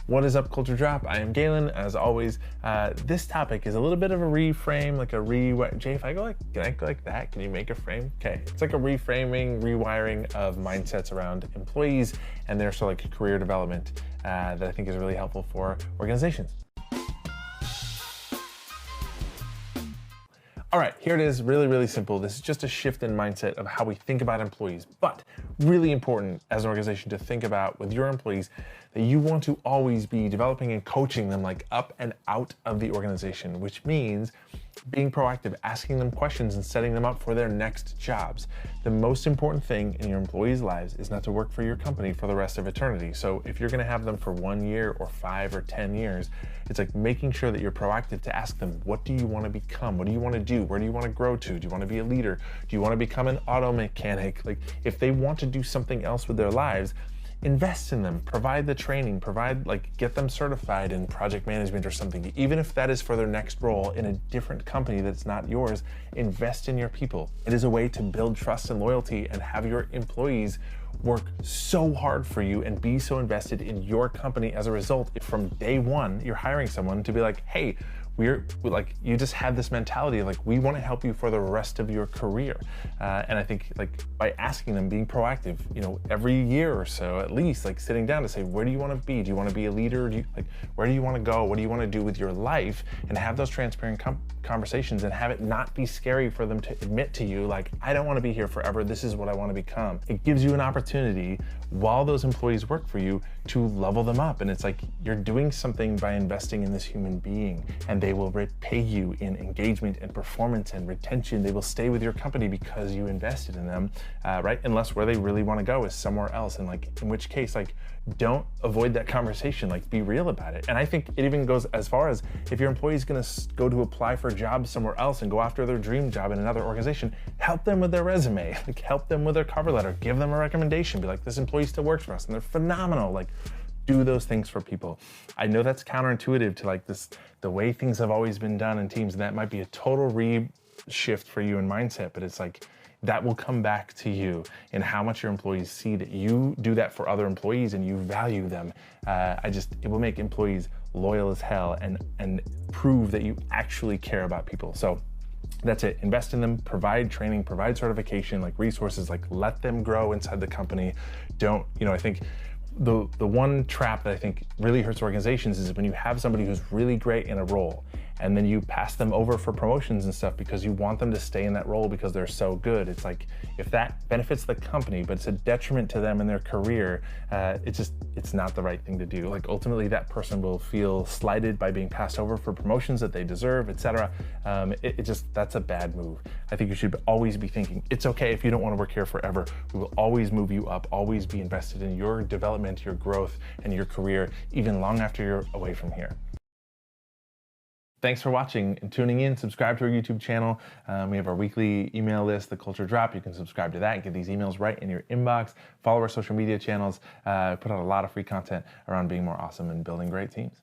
What is up, Culture Drop? I am Galen. As always, this topic is a little bit of a reframe, like a Jay, if I go like, can I go like that? Can you make a frame? Okay, it's like a reframing, rewiring of mindsets around employees and their sort of like career development that I think is really helpful for organizations. All right, here it is, really, really simple. This is just a shift in mindset of how we think about employees, but really important as an organization to think about with your employees that you want to always be developing and coaching them like up and out of the organization, which means being proactive, asking them questions and setting them up for their next jobs. The most important thing in your employees' lives is not to work for your company for the rest of eternity. So if you're gonna have them for 1 year or 5 or 10 years, it's like making sure that you're proactive to ask them, what do you wanna become? What do you wanna do? Where do you wanna grow to? Do you wanna be a leader? Do you wanna become an auto mechanic? Like if they want to do something else with their lives, invest in them, provide the training, get them certified in project management or something. Even if that is for their next role in a different company that's not yours, invest in your people. It is a way to build trust and loyalty and have your employees work so hard for you and be so invested in your company as a result. If from day one, you're hiring someone to be like, hey, you just have this mentality of like, we want to help you for the rest of your career. And I think like by asking them, being proactive, every year or so, at least like sitting down to say, where do you want to be? Do you want to be a leader? Where do you want to go? What do you want to do with your life? And have those transparent conversations and have it not be scary for them to admit to you, like, I don't want to be here forever. This is what I want to become. It gives you an opportunity while those employees work for you to level them up. And it's like, you're doing something by investing in this human being, and they will repay you in engagement and performance and retention. They will stay with your company because you invested in them, right? Unless where they really want to go is somewhere else. And like, in which case, like, don't avoid that conversation, like be real about it. And I think it even goes as far as if your employee is going to go to apply for a job somewhere else and go after their dream job in another organization, help them with their resume, like help them with their cover letter, give them a recommendation, be like, this employee still works for us and they're phenomenal. Like, do those things for people. I know that's counterintuitive to like the way things have always been done in teams, and that might be a total shift for you in mindset, but it's like, that will come back to you in how much your employees see that you do that for other employees and you value them. It will make employees loyal as hell and prove that you actually care about people. So that's it. Invest in them, provide training, provide certification, like resources, like let them grow inside the company. I think the one trap that I think really hurts organizations is when you have somebody who's really great in a role and then you pass them over for promotions and stuff because you want them to stay in that role because they're so good. It's like, if that benefits the company, but it's a detriment to them in their career, it's not the right thing to do. Like ultimately that person will feel slighted by being passed over for promotions that they deserve, etc. That's a bad move. I think you should always be thinking, it's okay if you don't want to work here forever. We will always move you up, always be invested in your development, your growth, and your career, even long after you're away from here. Thanks for watching and tuning in. Subscribe to our YouTube channel. We have our weekly email list, the Culture Drop. You can subscribe to that and get these emails right in your inbox. Follow our social media channels. Put out a lot of free content around being more awesome and building great teams.